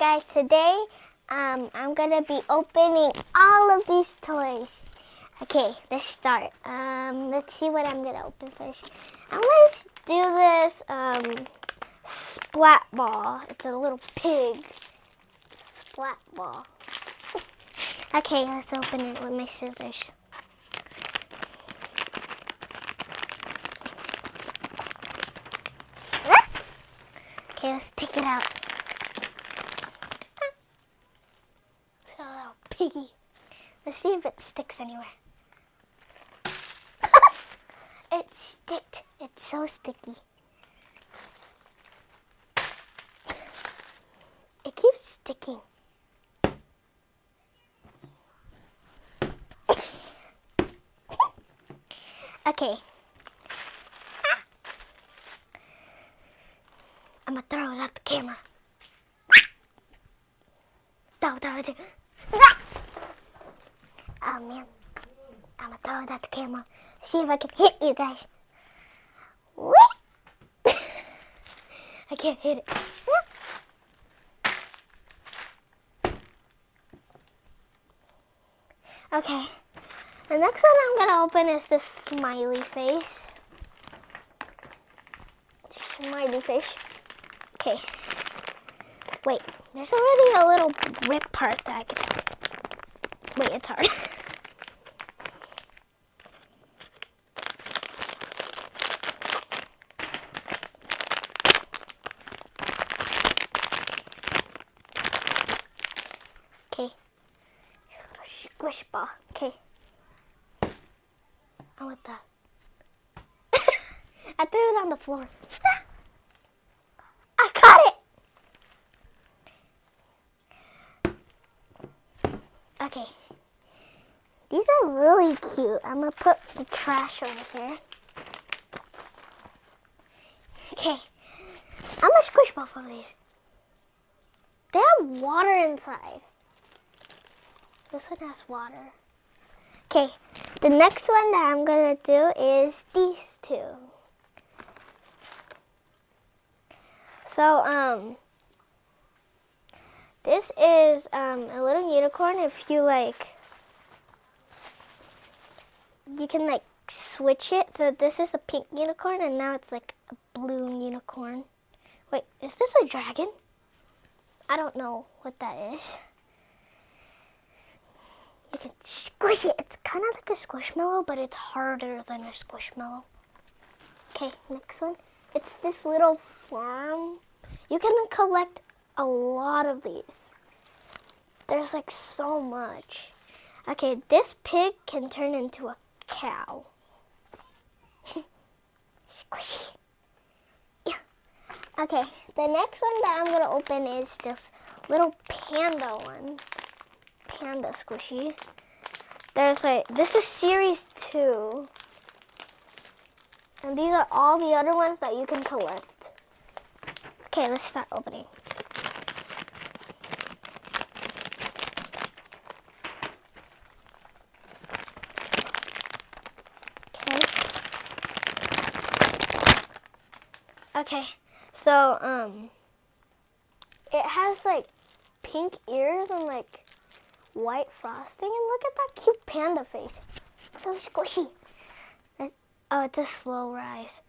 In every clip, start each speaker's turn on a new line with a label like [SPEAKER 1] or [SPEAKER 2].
[SPEAKER 1] guys, today I'm gonna be opening all of these toys. Okay, let's start. Let's see what I'm gonna open first. I'm gonna do this splat ball. It's a little pig splat ball. Okay, let's open it with my scissors. Okay, let's take it out. It's a little piggy. Let's see if it sticks anywhere. It sticked. It's so sticky. It keeps sticking. Okay. I'm gonna throw it at the camera. Throw it. Oh man. I'm gonna throw it at the camera. See if I can hit you guys. I can't hit it. Okay. The next one I'm gonna open is the smiley face. Smiley face. Okay. Wait, there's already a little rip part that I can. Wait, it's hard. Okay. Squish ball. Okay. I want that. I threw it on the floor. I caught it. Okay. These are really cute. I'm going to put the trash over here. Okay. I'm going to squish both of these. They have water inside. This one has water. Okay. The next one that I'm going to do is these two. So, this is a little unicorn. If you you can switch it. So this is a pink unicorn, and now it's like a blue unicorn. Wait, is this a dragon? I don't know what that is. You can squish it. It's kind of like a squishmallow, but it's harder than a squishmallow. Okay, next one. It's this little farm. You can collect a lot of these. There's so much. Okay, this pig can turn into a cow. Squishy. Yeah. Okay, the next one that I'm gonna open is this little panda one. Panda squishy. There's this is series 2. And these are all the other ones that you can collect. Okay, let's start opening. Okay, so it has pink ears and white frosting, and look at that cute panda face. It's so squishy. Oh, it's a slow rise.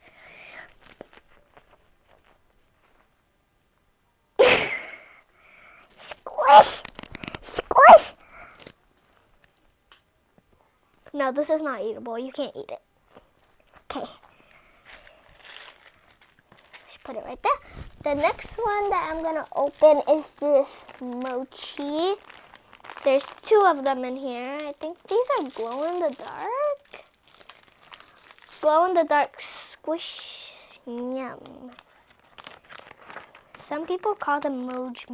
[SPEAKER 1] Squish! Squish! No, this is not eatable. You can't eat it. Okay. Put it right there. The next one that I'm gonna open is this Mochi. There's 2 of them in here. I think these are glow in the dark. Glow in the dark squish yum. Some people call them Moj.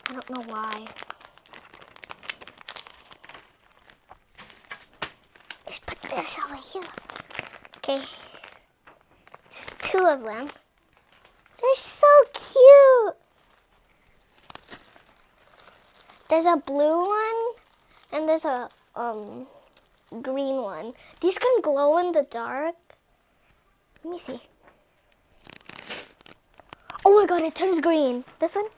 [SPEAKER 1] I don't know why. Just put this over here. Okay. 2 of them. They're so cute. There's a blue one and there's a green one. These can glow in the dark. Let me see. Oh my god, it turns green. This one?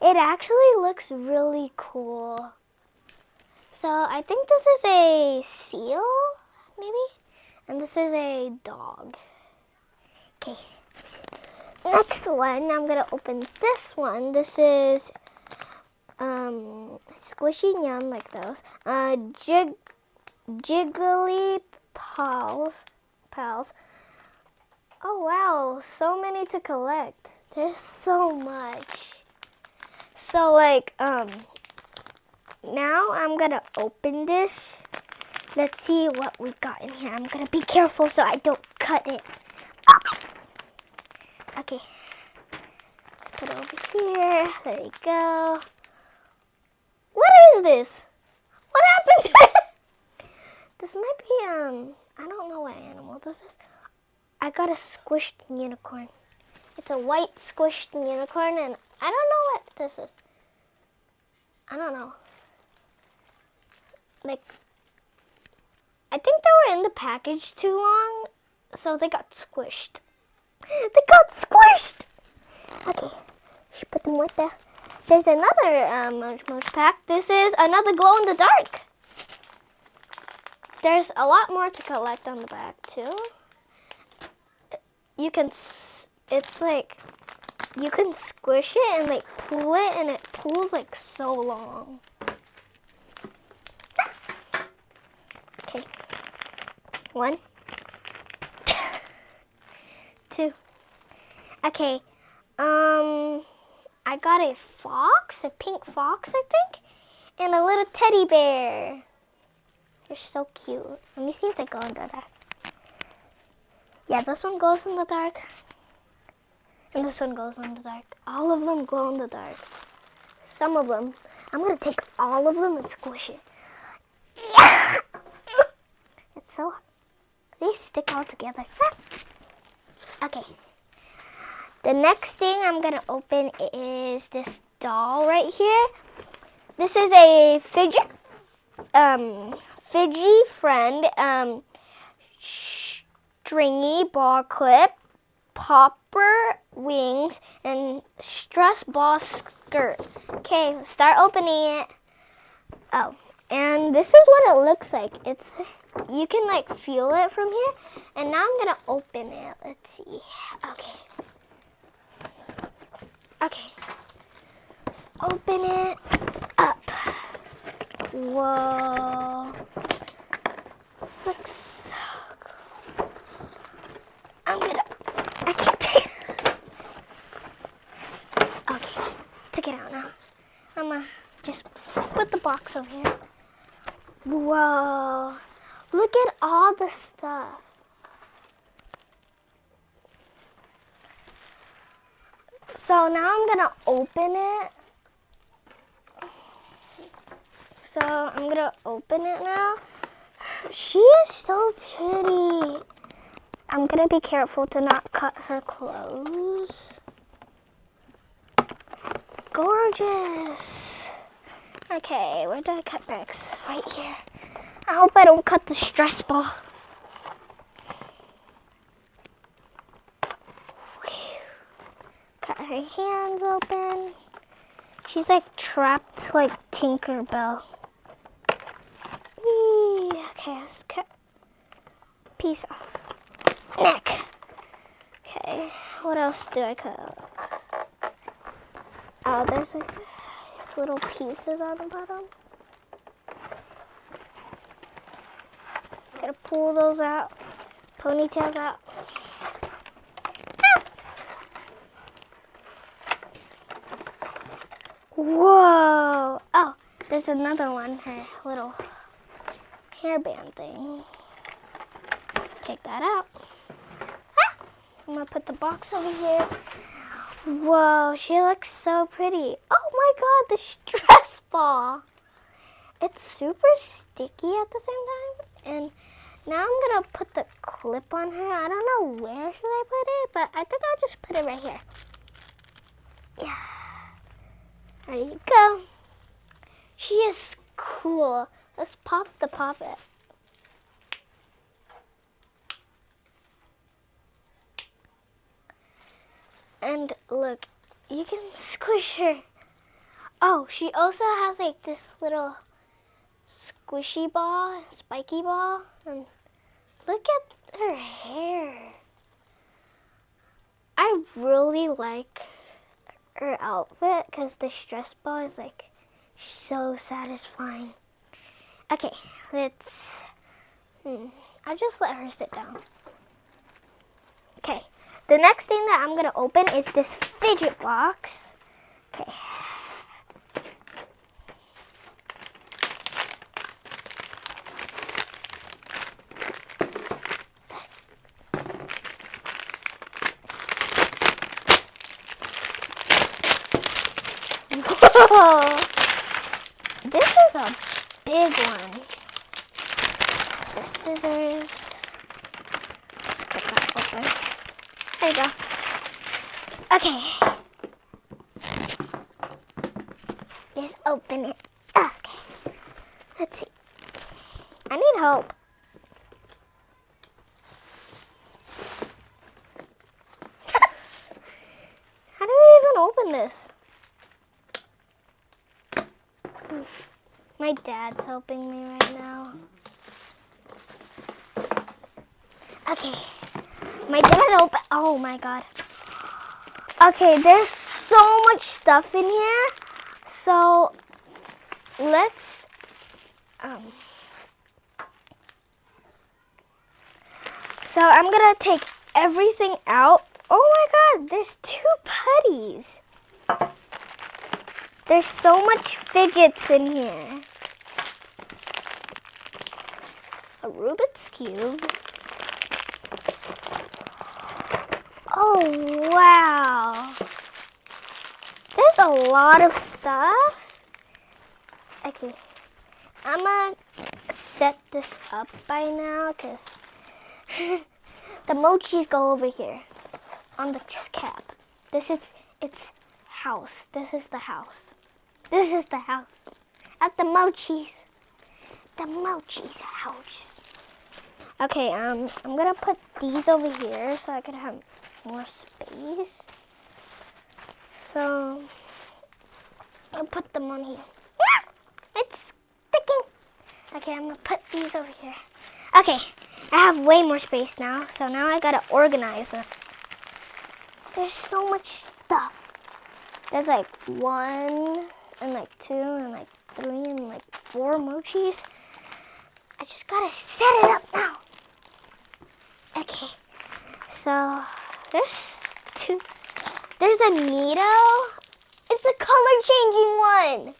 [SPEAKER 1] It actually looks really cool. So I think this is a seal, maybe? And this is a dog. Okay. Next one, I'm gonna open this one. This is squishy yum, like those. Jiggly pals. Oh wow, so many to collect. There's so much. So like now I'm gonna open this. Let's see what we got in here. I'm gonna be careful so I don't cut it. Okay. Let's put it over here. There you go. What is this? What happened to it? This might be I don't know what animal this is. I got a squished unicorn. It's a white squished unicorn, and I don't know what this is. I don't know. Like, I think they were in the package too long, so they got squished. They got squished! Okay, should put them right there. There's another Mochi pack. This is another glow in the dark. There's a lot more to collect on the back too. You can, it's like, you can squish it and like pull it, and it pulls like so long. Okay, 1, 2. Okay, I got a fox, a pink fox, I think, and a little teddy bear. They're so cute. Let me see if they go in the dark. Yeah, this one goes in the dark. And this one goes in the dark. All of them glow in the dark. Some of them. I'm going to take all of them and squish it. Yeah! It's so... They stick all together. Okay. The next thing I'm going to open is this doll right here. This is a fidget... Fidgy friend, stringy ball clip, popper wings, and stress ball skirt. Okay, start opening it. Oh, and this is what it looks like. It's, you can like feel it from here. And now I'm gonna open it. Let's see. Okay. Okay. Let's open it up. Whoa. This looks so cool. I can't take it. Okay, take it out now. I'm gonna just put the box over here. Whoa. Look at all the stuff. So now I'm gonna open it. So I'm gonna open it now. She is so pretty. I'm gonna be careful to not cut her clothes. Gorgeous. Okay, where do I cut next? Right here. I hope I don't cut the stress ball. Cut her hands open. She's like trapped like Tinkerbell. Okay, let's cut a piece off. Neck. Okay, what else do I cut? Oh, there's like these little pieces on the bottom. Gotta pull those out. Ponytails out. Whoa! Oh, there's another one. Her little hairband thing. Take that out. I'm gonna put the box over here. Whoa, she looks so pretty. Oh my god, the stress ball. It's super sticky at the same time. And now I'm gonna put the clip on her. I don't know where should I put it, but I think I'll just put it right here. Yeah. There you go. She is cool. Let's pop the poppet. And look, you can squish her. Oh, she also has like this little squishy ball, spiky ball. And look at her hair. I really like her outfit because the stress ball is like so satisfying. Okay, let's, I'll just let her sit down. Okay, the next thing that I'm gonna open is this fidget box. Okay. Whoa! This is a big one. The scissors. Let's cut that open. There you go. Okay. Just open it. Okay. Let's see. I need help. How do we even open this? My dad's helping me right now. Okay. My dad opened. Oh my god. Okay, there's so much stuff in here. So let's so I'm gonna take everything out. Oh my god, there's 2 putties. There's so much fidgets in here. A Rubik's Cube. Oh, wow. There's a lot of stuff. Okay, I'm gonna set this up by now because the mochis go over here on the cap. This is its house. This is the house. This is the house at the mochis. The mochis house. Okay, I'm gonna put these over here so I can have more space. So I'll put them on here. It's sticking. Okay, I'm gonna put these over here. Okay, I have way more space now, so now I gotta organize them. There's so much stuff. There's like 1 and like 2 and like 3 and like 4 mochis. I just gotta set it up now. Okay, so there's 2. There's a Neato. It's a color changing one.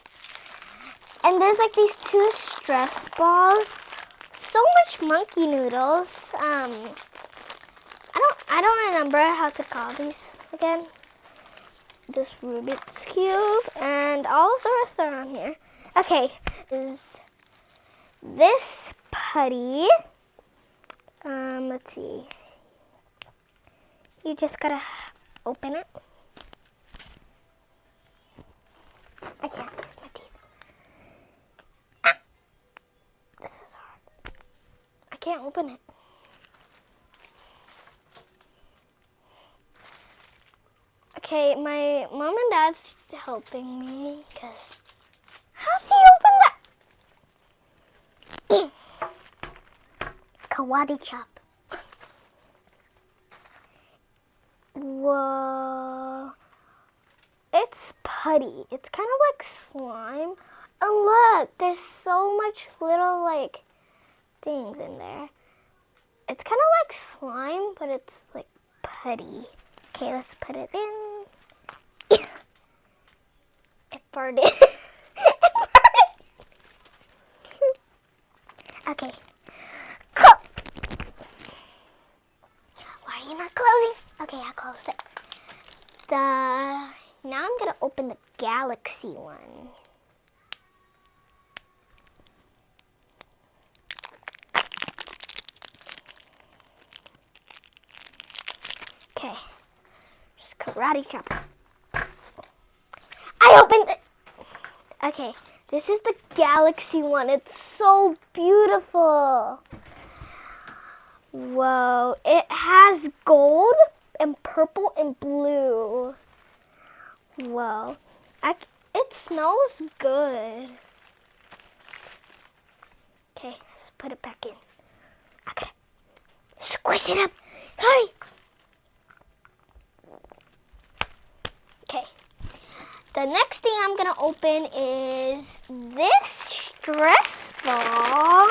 [SPEAKER 1] And there's like these 2 stress balls. So much monkey noodles. I don't remember how to call these again. This Rubik's Cube and all of the rest are on here. Okay, is this putty. Let's see. You just gotta open it. I can't use my teeth. This is hard. I can't open it. Okay, my mom and dad's helping me because how do you open that? Karate chop. Whoa. It's putty. It's kind of like slime. And look, there's so much little like things in there. It's kind of like slime, but it's like putty. Okay, let's put it in. It farted. It farted. Okay. Why are you not closing? Okay, I closed it. Now I'm gonna open the galaxy one. Okay, just karate chop. I opened it. Okay, this is the galaxy one. It's so beautiful. Whoa, it has gold and purple and blue. Whoa, it It smells good. Okay, let's put it back in. I gotta squish it up. Hurry! Okay. The next thing I'm gonna open is this stress ball.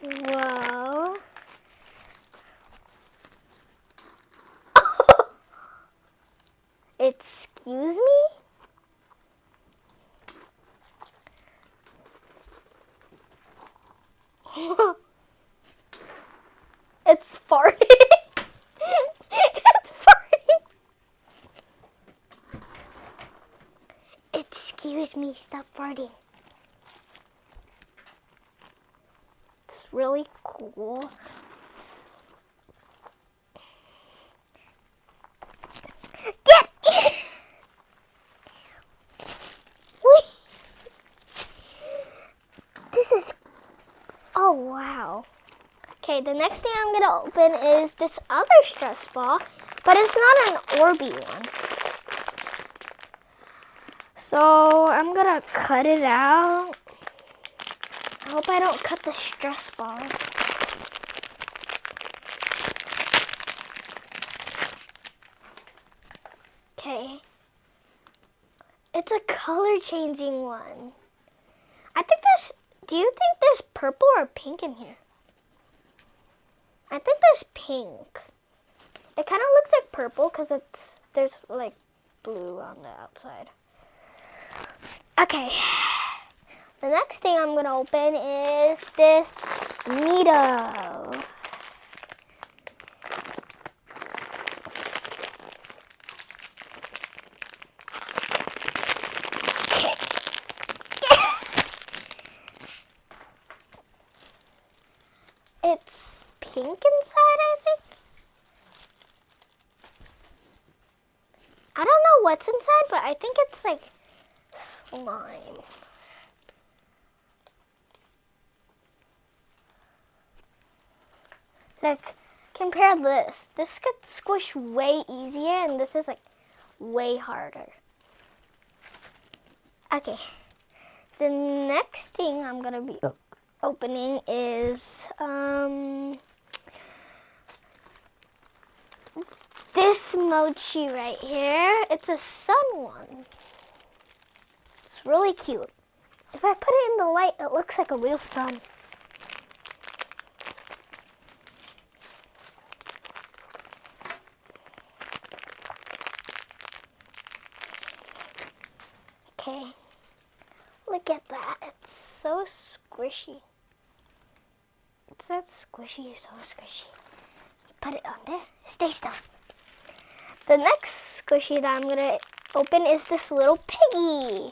[SPEAKER 1] Whoa. Excuse me? It's farting. It's farting. Excuse me, stop farting. It's really cool. Get it! Wait. This is, oh wow. Okay, the next thing I'm gonna open is this other stress ball, but it's not an Orby one. So I'm gonna cut it out. I hope I don't cut the stress ball. Okay. It's a color changing one. I think do you think there's purple or pink in here? I think there's pink. It kind of looks like purple because there's like blue on the outside. Okay. The next thing I'm gonna open is this Neato. Okay. It's pink inside, I think. I don't know what's inside, but I think it's like slime. Like, compare this. This gets squished way easier, and this is like way harder. Okay. The next thing I'm gonna be opening is this Mochi right here. It's a sun one. It's really cute. If I put it in the light, it looks like a real sun. Okay, look at that. It's so squishy. It's that squishy, so squishy. Put it on there. Stay still. The next squishy that I'm going to open is this little piggy.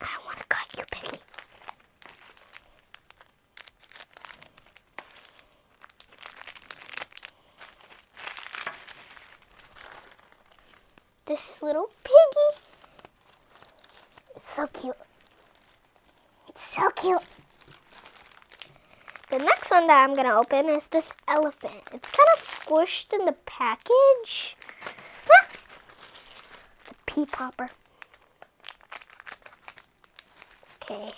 [SPEAKER 1] I want to cut you, piggy. This little piggy. It's so cute. It's so cute. The next one that I'm going to open is this elephant. It's kind of squished in the package. Ah! The pea popper. Okay.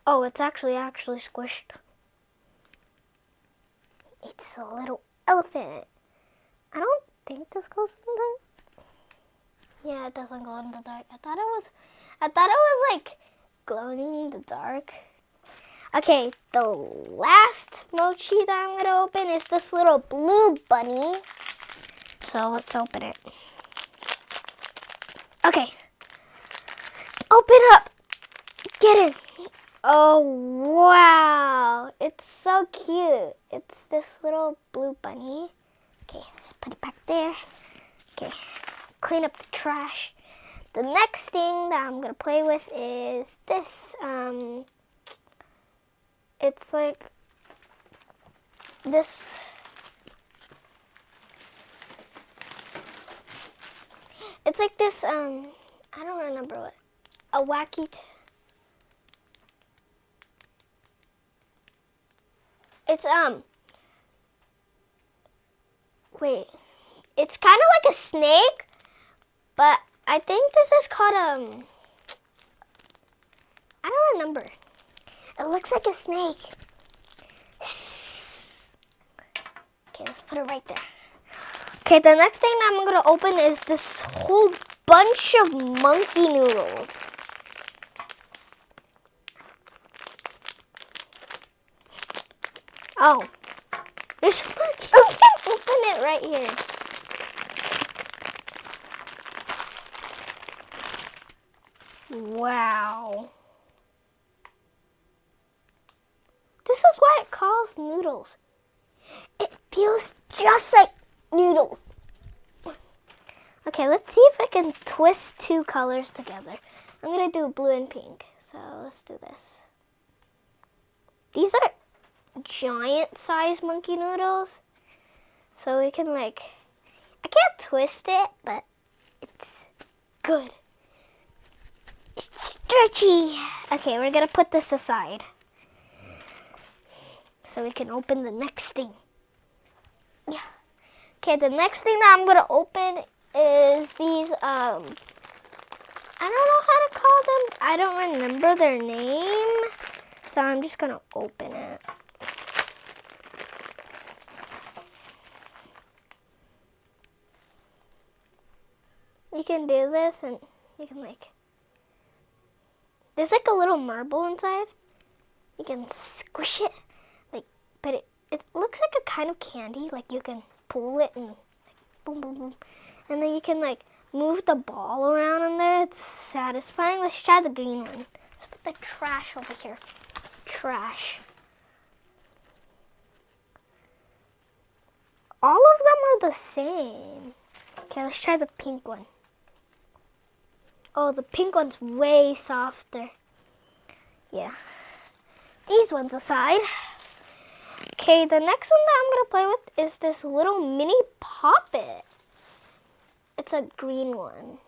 [SPEAKER 1] Oh, it's actually squished. It's a little elephant. I don't think this goes in the dark. Yeah, it doesn't go in the dark. I thought it was like glowing in the dark. Okay, the last Mochi that I'm gonna open is this little blue bunny. So let's open it. Okay. Open up. Get in. Oh wow. It's so cute. It's this little blue bunny. Okay, let's put it back there. Okay, clean up the trash. The next thing that I'm gonna play with is this. It's like this. It's like this. I don't remember what. A wacky. It's Wait, it's kind of like a snake, but I think this is called I don't remember. It looks like a snake. Okay, let's put it right there. Okay, the next thing that I'm gonna open is this whole bunch of monkey noodles. Oh, there's you can open it right here. Wow. This is why it calls noodles. It feels just like noodles. Okay, let's see if I can twist two colors together. I'm gonna do blue and pink. So let's do this. These are giant size monkey noodles. So we can I can't twist it, but it's good. It's stretchy. Okay, we're gonna put this aside. So we can open the next thing. Yeah. Okay, the next thing that I'm gonna open is these I don't know how to call them. I don't remember their name. So I'm just gonna open it. You can do this and you can there's a little marble inside. You can squish it. But it looks like a kind of candy. You can pull it and boom, boom, boom. And then you can move the ball around in there. It's satisfying. Let's try the green one. Let's put the trash over here. Trash. All of them are the same. Okay, let's try the pink one. Oh, the pink one's way softer. Yeah. These ones aside. Okay, the next one that I'm going to play with is this little mini poppet. It's a green one.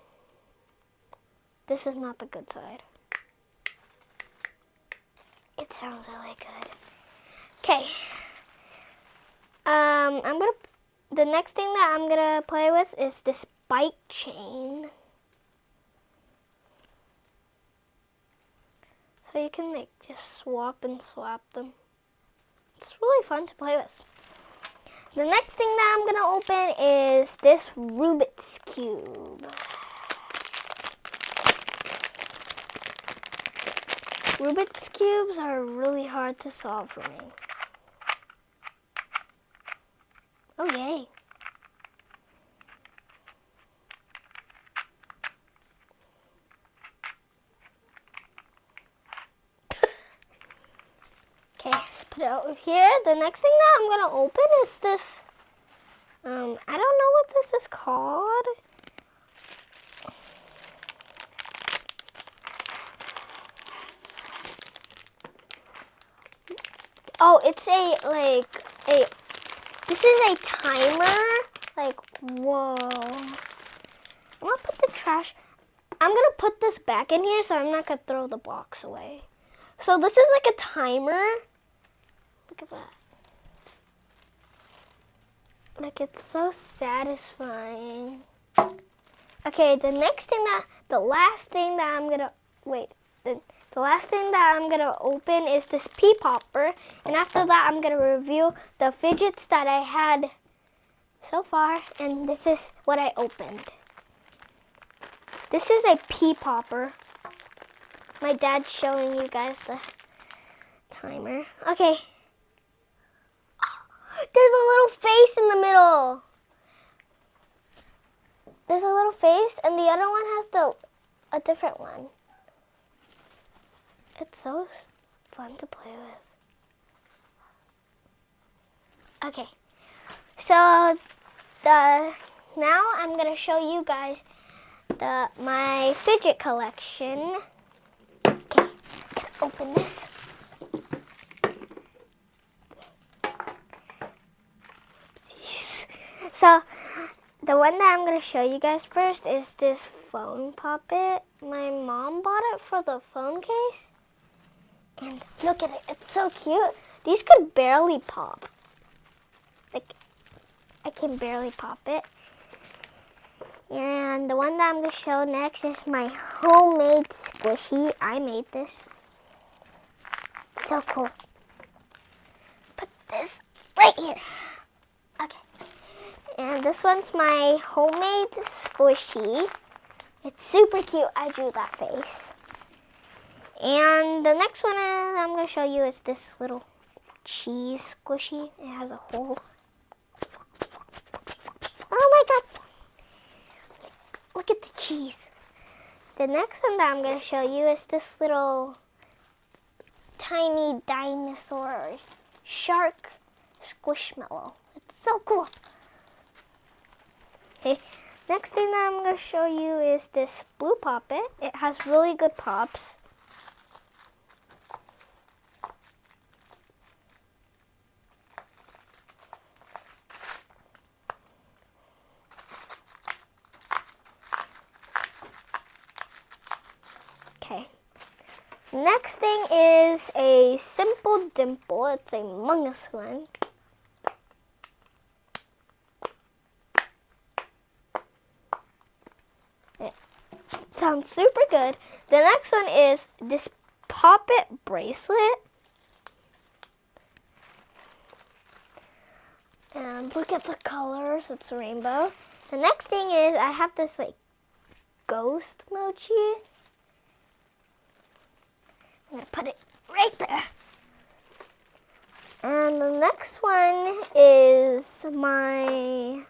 [SPEAKER 1] This is not the good side. It sounds really good. Okay. The next thing that I'm going to play with is this bike chain. So you can just swap and swap them. It's really fun to play with. The next thing that I'm gonna open is this Rubik's Cube. Rubik's Cubes are really hard to solve for me. Oh yay. Okay, let's put it over here. The next thing that I'm gonna open is this, I don't know what this is called. Oh, it's this is a timer. Whoa. I'm gonna put the trash, I'm gonna put this back in here so I'm not gonna throw the box away. So this is a timer. Look at that. It's so satisfying. Okay, the last thing that I'm gonna open is this pea popper, and after that I'm gonna review the fidgets that I had so far, and this is what I opened. This is a pea popper. My dad's showing you guys the timer. Okay. There's a little face in the middle. There's a little face, and the other one has a different one. It's so fun to play with. Okay, so now I'm gonna show you guys my fidget collection. Okay, open this. So the one that I'm gonna show you guys first is this phone puppet. My mom bought it for the phone case. And look at it, it's so cute. These could barely pop. I I can barely pop it. And the one that I'm going to show next is my homemade squishy. I made this. So cool. Put this right here. Okay. And this one's my homemade squishy. It's super cute. I drew that face. And the next one I'm going to show you is this little cheese squishy. It has a hole. Oh my god. Look at the cheese. The next one that I'm going to show you is this little tiny dinosaur shark squishmallow. It's so cool. Okay, next thing that I'm going to show you is this blue poppet. It has really good pops. Okay. Next thing is a simple dimple. It's a humongous one. It sounds super good. The next one is this poppet bracelet. And look at the colors. It's rainbow. The next thing is I have this like ghost Mochi. I'm going to put it right there. And the next one is my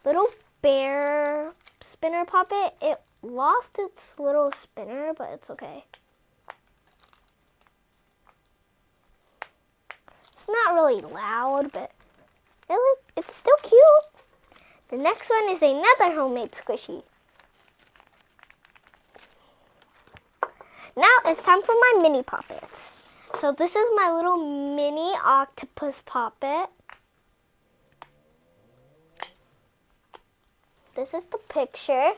[SPEAKER 1] little bear spinner poppet. It lost its little spinner, but it's okay. It's not really loud, but it's still cute. The next one is another homemade squishy. Now it's time for my mini poppets. So this is my little mini octopus poppet. This is the picture.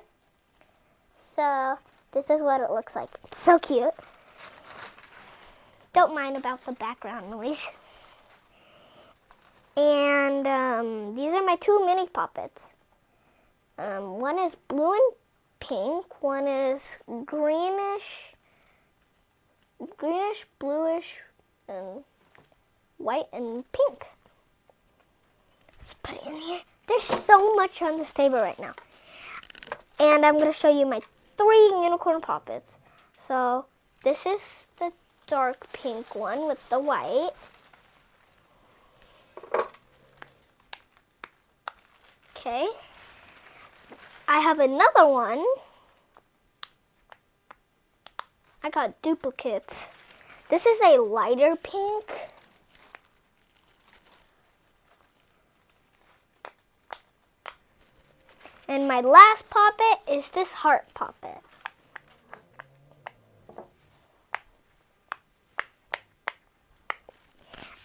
[SPEAKER 1] So this is what it looks like. It's so cute. Don't mind about the background noise. And these are my two mini poppets. One is blue and pink. One is greenish, bluish, and white and pink. Let's put it in here. There's so much on this table right now. And I'm going to show you my 3 unicorn poppets. So this is the dark pink one with the white. Okay. I have another one. I got duplicates. This is a lighter pink. And my last poppet is this heart poppet.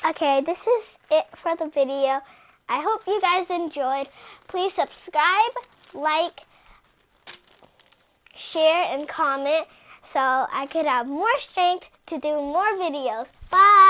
[SPEAKER 1] Okay, this is it for the video. I hope you guys enjoyed. Please subscribe, like, share, and comment so I could have more strength to do more videos. Bye!